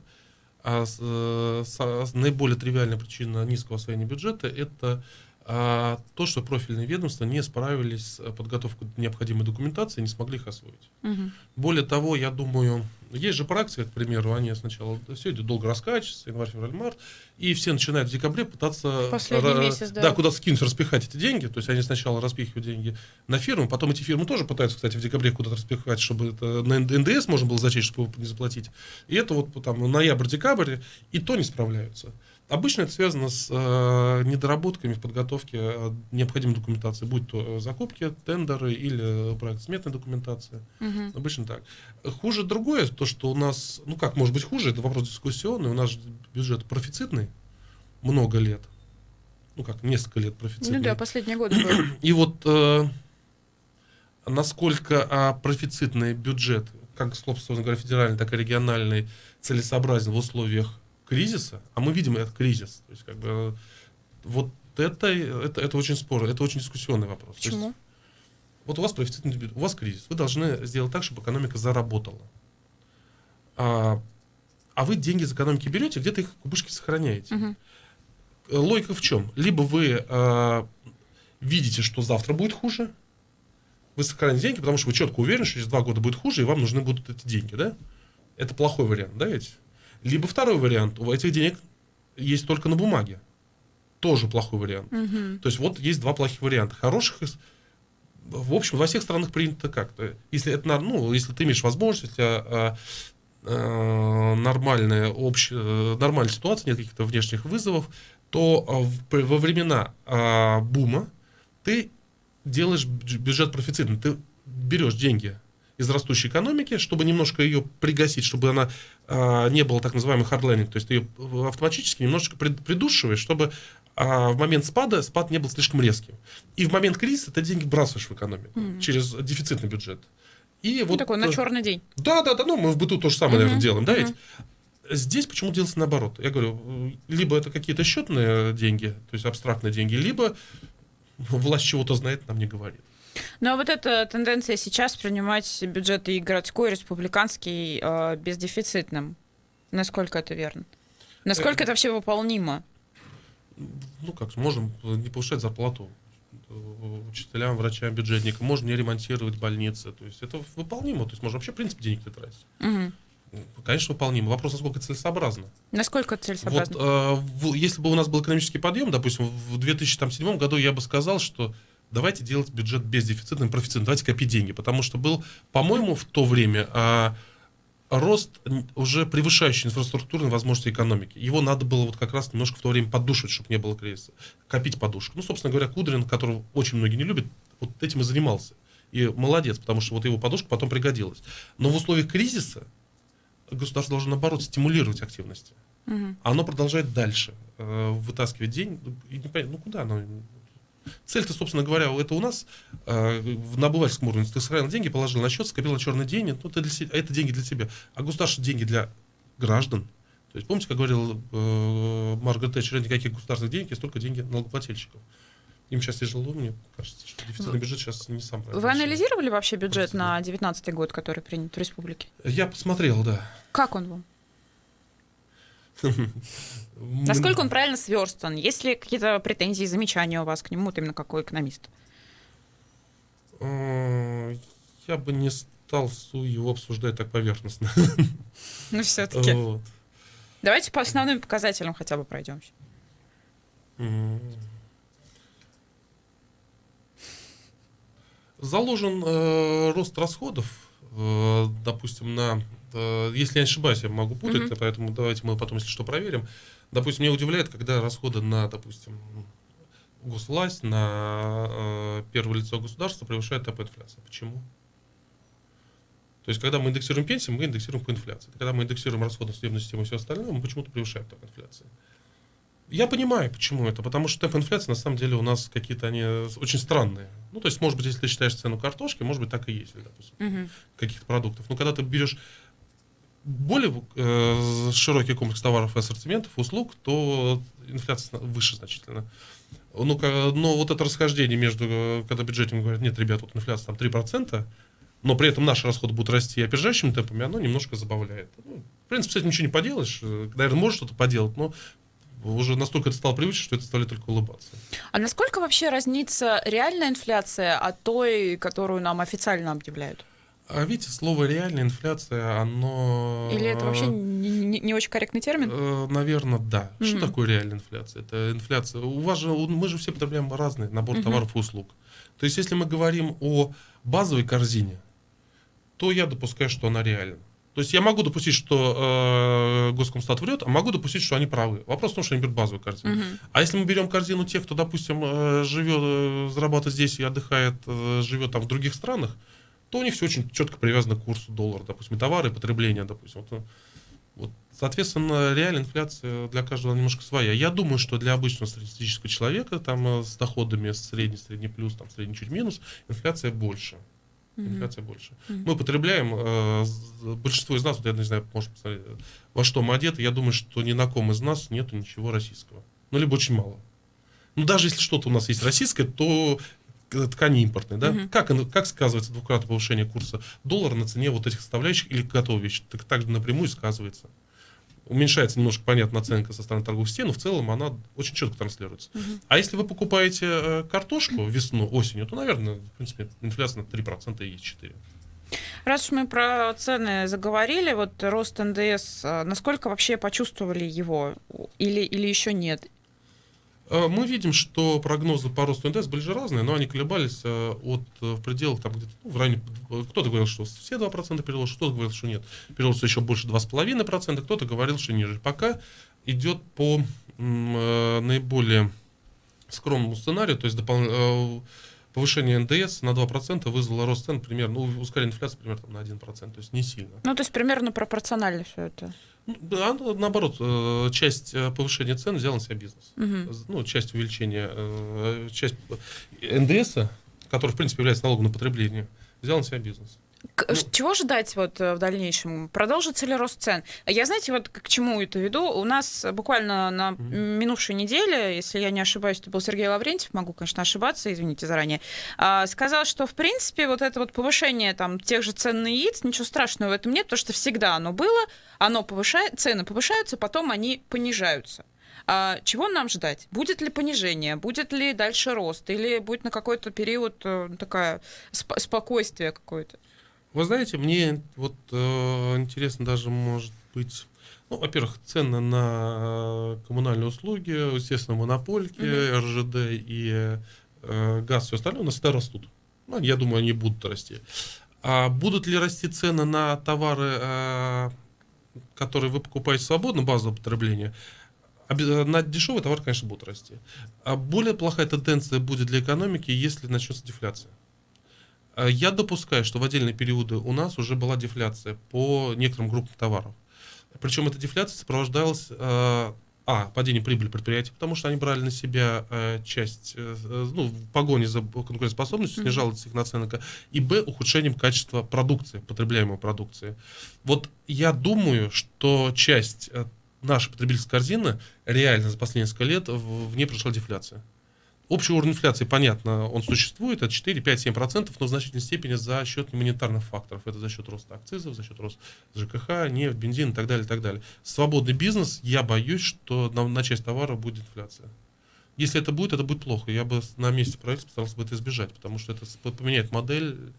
наиболее тривиальная причина низкого освоения бюджета — это то, что профильные ведомства не справились с подготовкой необходимой документации и не смогли их освоить. Более того, я думаю, есть же практика, к примеру, они сначала все идет долго раскачивается, январь, февраль, март, и все начинают в декабре пытаться куда-то скинуть, распихать эти деньги. То есть они сначала распихивают деньги на фирму, потом эти фирмы тоже пытаются, кстати, в декабре куда-то распихать, чтобы это на НДС можно было зачесть, чтобы не заплатить. И это там ноябрь-декабрь, и то не справляются. Обычно это связано с недоработками в подготовке необходимой документации, будь то закупки, тендеры или проектно-сметная документация. Обычно так. Хуже другое, то, что у нас, как может быть хуже, это вопрос дискуссионный, у нас бюджет профицитный много лет. Несколько лет профицитный. Ну да, последние годы был. И вот насколько профицитный бюджет, как, собственно говоря, федеральный, так и региональный, целесообразен в условиях кризиса, а мы видим этот кризис, то есть это очень спорно, это очень дискуссионный вопрос. Почему? То есть, вот у вас профицитный бюджет, у вас кризис. Вы должны сделать так, чтобы экономика заработала. А вы деньги из экономики берете, где-то их в кубышке сохраняете. Угу. Логика в чем? Либо вы видите, что завтра будет хуже, вы сохраняете деньги, потому что вы четко уверены, что через 2 года будет хуже, и вам нужны будут эти деньги, да? Это плохой вариант, да ведь? Либо второй вариант, у этих денег есть только на бумаге. Тоже плохой вариант. Угу. То есть вот есть 2 плохих варианта. Хороших, в общем, во всех странах принято как-то. Если если ты имеешь возможность, если нормальная ситуация, нет каких-то внешних вызовов, то во времена бума ты делаешь бюджет профицитным. Ты берешь деньги из растущей экономики, чтобы немножко ее пригасить, чтобы она не была так называемый hardlanding, то есть ты ее автоматически немножечко придушиваешь, чтобы в момент спада спад не был слишком резким. И в момент кризиса ты деньги бросаешь в экономику через дефицитный бюджет. И вот такой на черный день. Да, мы в быту то же самое, наверное, делаем, да ведь? Здесь почему делается наоборот? Я говорю, либо это какие-то счетные деньги, то есть абстрактные деньги, либо власть чего-то знает, нам не говорит. Ну, а вот эта тенденция сейчас принимать бюджеты и городской, и республиканский бездефицитным, насколько это верно? Насколько это вообще выполнимо? Можем не повышать зарплату учителям, врачам, бюджетникам, можно не ремонтировать больницы, то есть это выполнимо, то есть можно вообще, в принципе, денег не тратить. Угу. Конечно, выполнимо. Вопрос, насколько целесообразно. Насколько это целесообразно? Если бы у нас был экономический подъем, допустим, в 2007 году я бы сказал, что давайте делать бюджет бездефицитным, профицитным, давайте копить деньги, потому что был, по-моему, в то время рост уже превышающий инфраструктурные возможности экономики. Его надо было вот как раз немножко в то время поддушивать, чтобы не было кризиса. Копить подушку. Собственно говоря, Кудрин, которого очень многие не любят, вот этим и занимался. И молодец, потому что вот его подушка потом пригодилась. Но в условиях кризиса государство должно, наоборот, стимулировать активности. Угу. Оно продолжает дальше вытаскивать деньги. И непонятно, куда оно? Цель-то, собственно говоря, это у нас на обывательском уровне. Ты сохранил деньги, положил на счет, скопил на черный день, это деньги для тебя. А государство деньги для граждан. То есть, помните, как говорил Маргарет Тэтчер, никаких государственных денег, есть только деньги налогоплательщиков. Им сейчас тяжело, мне кажется, что дефицитный бюджет сейчас не сам правильный. Вы анализировали вообще бюджет на 2019 год, который принят в республике? Я посмотрел, да. Как он вам? Насколько он правильно сверстан? Есть ли какие-то претензии, замечания у вас к нему, вот именно как у экономиста? Я бы не стал его обсуждать так поверхностно. Ну, все-таки. Давайте по основным показателям хотя бы пройдемся. Заложен рост расходов, допустим, если я не ошибаюсь, я могу путать, поэтому давайте мы потом, если что, проверим. Допустим, меня удивляет, когда расходы на, допустим, госвласть, на первое лицо государства превышают темп инфляции. Почему? То есть, когда мы индексируем пенсии, мы индексируем по инфляции. Когда мы индексируем расходы в судебную систему и все остальное, мы почему-то превышаем темп инфляции. Я понимаю, почему это. Потому что темп инфляции, на самом деле, у нас какие-то они очень странные. То есть, может быть, если ты считаешь цену картошки, может быть, так и есть, допустим, каких-то продуктов. Но когда ты берешь более широкий комплекс товаров и ассортиментов, услуг, то инфляция выше значительно. Но вот это расхождение между, когда бюджетникам говорят, нет, ребят, вот инфляция там 3%, но при этом наши расходы будут расти опережающими темпами, оно немножко забавляет. В принципе, с этим ничего не поделаешь. Наверное, можешь что-то поделать, но уже настолько это стало привычно, что это заставляет только улыбаться. А насколько вообще разнится реальная инфляция от той, которую нам официально объявляют? А видите, слово реальная инфляция, оно... Или это вообще не очень корректный термин? Наверное, да. Что такое реальная инфляция? Это инфляция. Мы же все потребляем разный набор товаров и услуг. То есть, если мы говорим о базовой корзине, то я допускаю, что она реальна. То есть я могу допустить, что Госкомстат врет, а могу допустить, что они правы. Вопрос в том, что они берут базовую корзину. А если мы берем корзину тех, кто, допустим, живет, зарабатывает здесь и отдыхает, живет там в других странах, то у них все очень четко привязано к курсу доллара, допустим, и товары, и потребление, допустим. Вот, соответственно, реальная инфляция для каждого немножко своя. Я думаю, что для обычного статистического человека там, с доходами средний плюс, там, средний чуть минус, инфляция больше. Инфляция больше. Мы потребляем, большинство из нас, вот я не знаю, может посмотреть, во что мы одеты, я думаю, что ни на ком из нас нету ничего российского. Либо очень мало. Ну, даже если что-то у нас есть российское, то ткани импортные, да? Как сказывается двукратное повышение курса доллара на цене вот этих составляющих или готовых вещей? Так также напрямую сказывается. Уменьшается немножко, понятно, оценка со стороны торговых сетей, но в целом она очень четко транслируется. А если вы покупаете картошку весну, осенью, то, наверное, в принципе, инфляция на 3% и есть 4%. Раз уж мы про цены заговорили, вот рост НДС, насколько вообще почувствовали его или еще нет? Мы видим, что прогнозы по росту НДС были же разные, но они колебались в пределах там где-то в районе. Кто-то говорил, что все 2% переложат, кто-то говорил, что нет, переложат еще больше 2,5%, кто-то говорил, что ниже. Пока идет по наиболее скромному сценарию, то есть повышение НДС на 2% вызвало рост цен примерно, ускорение инфляции примерно там, на 1%, то есть не сильно. Ну, то есть примерно пропорционально все это. Да, наоборот, часть повышения цен взял на себя бизнес. Ну, часть увеличения, часть НДС, который, в принципе, является налогом на потребление, взял на себя бизнес. Чего ждать вот в дальнейшем? Продолжится ли рост цен? Я, знаете, вот к чему это веду? У нас буквально на минувшей неделе, если я не ошибаюсь, это был Сергей Лаврентьев, могу, конечно, ошибаться, извините заранее, сказал, что, в принципе, вот это вот повышение там тех же цен на яиц, ничего страшного в этом нет, потому что всегда оно было, цены повышаются, потом они понижаются. Чего нам ждать? Будет ли понижение? Будет ли дальше рост? Или будет на какой-то период такое спокойствие какое-то? Вы знаете, мне вот интересно даже, может быть, ну, во-первых, цены на коммунальные услуги, естественно, монопольки, РЖД и газ, все остальное у нас всегда растут. Ну, я думаю, они будут расти. А будут ли расти цены на товары, которые вы покупаете свободно, базового потребления? На дешевый товар, конечно, будут расти. А более плохая тенденция будет для экономики, если начнется дефляция. Я допускаю, что в отдельные периоды у нас уже была дефляция по некоторым группам товаров. Причем эта дефляция сопровождалась падением прибыли предприятий, потому что они брали на себя часть, в погоне за конкурентоспособностью, снижалась их наценка, и ухудшением качества продукции, потребляемой продукции. Вот я думаю, что часть нашей потребительской корзины реально за последние несколько лет в ней прошла дефляция. Общий уровень инфляции, понятно, он существует, это 4, 5, 7%, но в значительной степени за счет немонетарных факторов. Это за счет роста акцизов, за счет роста ЖКХ, нефть, бензин и так далее, и так далее. Свободный бизнес, я боюсь, что на часть товара будет инфляция. Если это будет плохо. Я бы на месте правительства постарался бы это избежать, потому что это поменяет модель.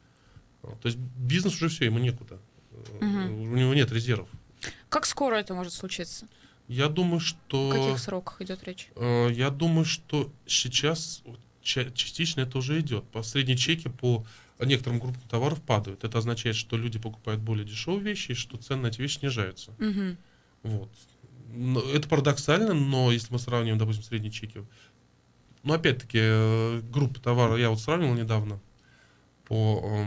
То есть бизнес уже все, ему некуда. У него нет резервов. Как скоро это может случиться? Я думаю, что... О каких сроках идет речь? Я думаю, что сейчас частично это уже идет. Средние чеки по некоторым группам товаров падают. Это означает, что люди покупают более дешевые вещи, и что цены на эти вещи снижаются. Вот. Это парадоксально, но если мы сравниваем, допустим, средние чеки... Но опять-таки, группы товаров я вот сравнивал недавно по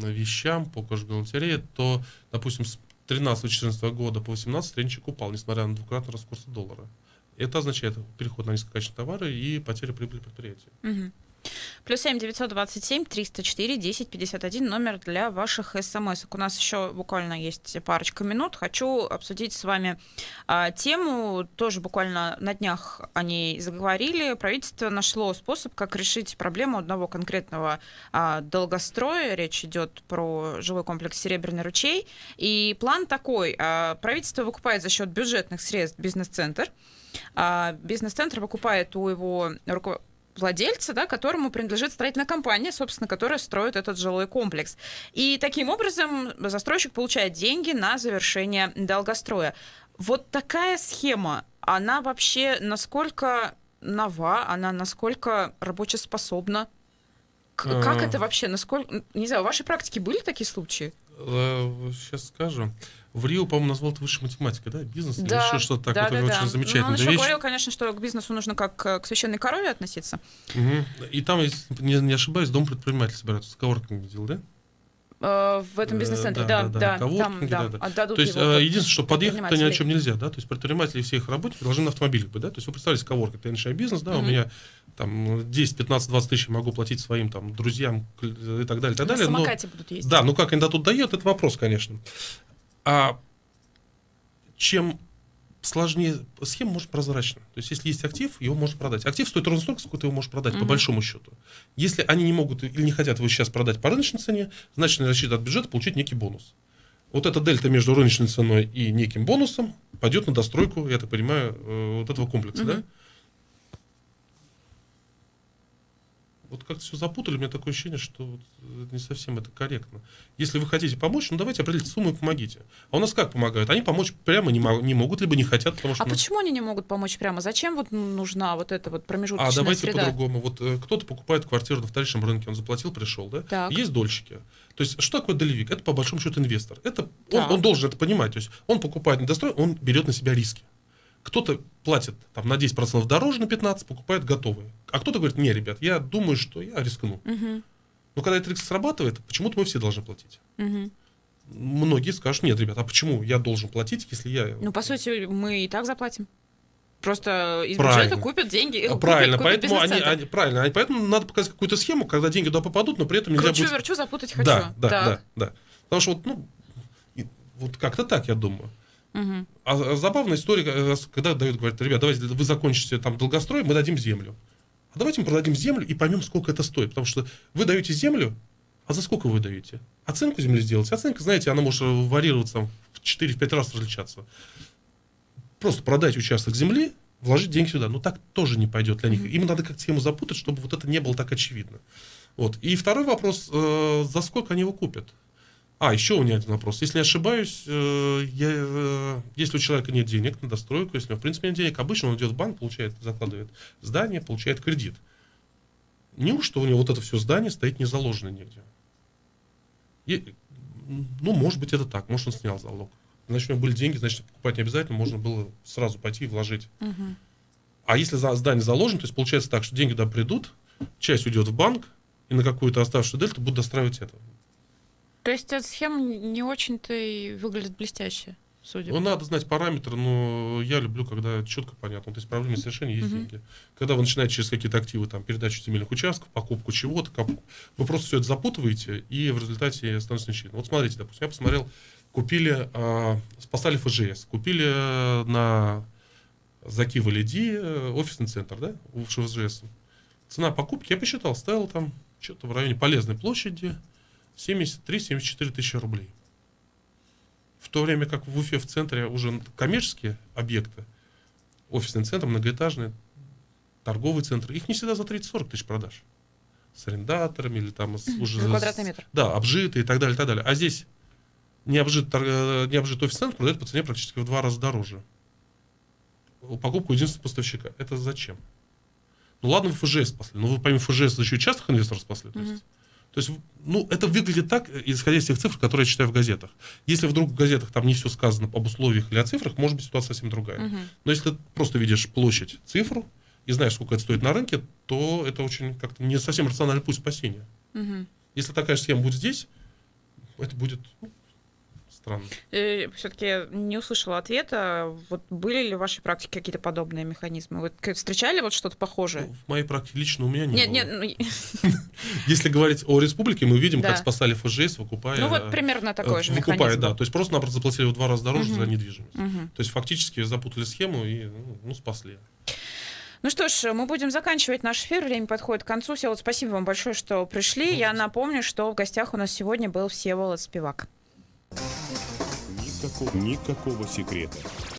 вещам, по кожгалантерее, то, допустим, с 2013-2014 года по 2018 средний чек упал, несмотря на двукратный рост курса доллара. Это означает переход на низкокачественные товары и потеря прибыли предприятия. +7 927 304 10 51 номер для ваших смс-ок. У нас еще буквально есть парочка минут. Хочу обсудить с вами тему. Тоже буквально на днях о ней заговорили. Правительство нашло способ, как решить проблему одного конкретного долгостроя. Речь идет про жилой комплекс «Серебряный ручей». И план такой. Правительство выкупает за счет бюджетных средств бизнес-центр. Бизнес-центр выкупает у его владельца, да, которому принадлежит строительная компания, собственно, которая строит этот жилой комплекс. И таким образом застройщик получает деньги на завершение долгостроя. Вот такая схема, она вообще насколько нова, она насколько рабочеспособна? Как это вообще? Насколько, не знаю, в вашей практике были такие случаи? Сейчас скажу. В Рио, по-моему, назвал это высшей математикой, да? Бизнес или еще что-то такое. Да. Очень замечательная вещь. Он еще вещь. говорил, конечно, что к бизнесу нужно как к священной корове относиться. И там, если не ошибаюсь, дом предпринимателей собираются. С коворкингом делал, да? В этом бизнес-центре, да. Коворкинги, там отдадут. То есть, его единственное, что подъехать-то ни о чем нельзя, да? То есть, предприниматели и все их работники должны на автомобилях быть, да? То есть, вы представляете, коворкинг, я начинаю бизнес, да, у меня там 10, 15, 20 тысяч могу платить своим там друзьям и так далее, и так далее. На самокате будут ездить. Да, как они до тут дают, это вопрос, конечно. Чем сложнее, схема может прозрачна. То есть, если есть актив, его можно продать. Актив стоит ровно столько, сколько ты его можешь продать, по большому счету. Если они не могут или не хотят его сейчас продать по рыночной цене, значит, они рассчитывают от бюджета получить некий бонус. Вот эта дельта между рыночной ценой и неким бонусом пойдет на достройку, я так понимаю, вот этого комплекса, да? Вот как-то все запутали, у меня такое ощущение, что не совсем это корректно. Если вы хотите помочь, ну давайте определите сумму и помогите. А у нас как помогают? Они помочь прямо не могут, либо не хотят, потому что... А почему они не могут помочь прямо? Зачем вот нужна вот эта вот промежуточная среда? давайте по-другому. Вот кто-то покупает квартиру на вторичном рынке, он заплатил, пришел, да? Так. Есть дольщики. То есть что такое долевик? Это по большому счету инвестор. Он должен это понимать. То есть он покупает недострой, он берет на себя риски. Кто-то платит там, на 10% дороже, на 15%, покупает готовые. А кто-то говорит, не, ребят, я думаю, что я рискну. Но когда этот риск срабатывает, почему-то мы все должны платить. Многие скажут, нет, ребят, а почему я должен платить, если я... Ну, по сути, мы и так заплатим. Просто из Правильно. бюджета купят деньги. Правильно, купят поэтому правильно, поэтому надо показать какую-то схему, когда деньги туда попадут, но при этом нельзя будет... Кручу-верчу, запутать хочу. Да. Потому что вот как-то так, я думаю. А забавная история, когда говорят, ребят, давайте вы закончите там долгострой, мы дадим землю. А давайте мы продадим землю и поймем, сколько это стоит. Потому что вы даете землю, а за сколько вы даете? Оценку земли сделать. Оценка, знаете, она может варьироваться там, в 4-5 раз различаться. Просто продать участок земли, вложить деньги сюда. Ну так тоже не пойдет для них. Им надо как-то схему запутать, чтобы вот это не было так очевидно. Вот. И второй вопрос, за сколько они его купят? Еще у меня один вопрос. Если не ошибаюсь, если у человека нет денег на достройку, если у него, в принципе, нет денег, обычно он идет в банк, закладывает здание, получает кредит. Неужто у него вот это все здание стоит не заложено нигде? Может быть, это так. Может, он снял залог. Значит, у него были деньги, значит, покупать не обязательно, можно было сразу пойти и вложить. А если здание заложено, то есть получается так, что деньги туда придут, часть уйдет в банк, и на какую-то оставшуюся дельту будут достраивать это. То есть эта схема не очень-то и выглядит блестяще, судя по... Надо знать параметры, но я люблю, когда четко понятно. То есть проблема с решением есть деньги. Когда вы начинаете через какие-то активы, там, передачу земельных участков, покупку чего-то, вы просто все это запутываете, и в результате становится нечестно. Вот смотрите, допустим, я посмотрел, спасали ФЖС, купили на Закива Лиди офисный центр, да, у ФЖС. Цена покупки, я посчитал, стоила там что-то в районе Полезной площади, 73-74 тысячи рублей. В то время как в Уфе в центре уже коммерческие объекты, офисный центр, многоэтажный, торговый центр, их не всегда за 30-40 тысяч продаж. С арендаторами или там уже... За квадратный метр. Да, обжитые и так далее, и так далее. А здесь необжитый офисный центр продает по цене практически в 2 раза дороже. Покупку единственного поставщика. Это зачем? Ну ладно, вы ФЖС спасли, но вы помимо ФЖС еще и частных инвесторов спасли. То есть, это выглядит так, исходя из тех цифр, которые я читаю в газетах. Если вдруг в газетах там не все сказано об условиях или о цифрах, может быть ситуация совсем другая. Но если ты просто видишь площадь, цифру, и знаешь, сколько это стоит на рынке, то это очень как-то не совсем рациональный путь спасения. Если такая же схема будет здесь, это будет странно. Все-таки не услышала ответа. Вот были ли в вашей практике какие-то подобные механизмы? Вы встречали вот что-то похожее? В моей практике лично у меня не было. Нет. Если говорить о республике, мы видим, как спасали ФЖС, выкупая... Ну вот примерно такой же механизм. Выкупая, да. То есть просто-напросто заплатили в 2 раза дороже за недвижимость. То есть фактически запутали схему и спасли. Ну что ж, мы будем заканчивать наш эфир. Время подходит к концу. Всеволод, спасибо вам большое, что пришли. Я напомню, что в гостях у нас сегодня был Всеволод Спивак. Никакого секрета.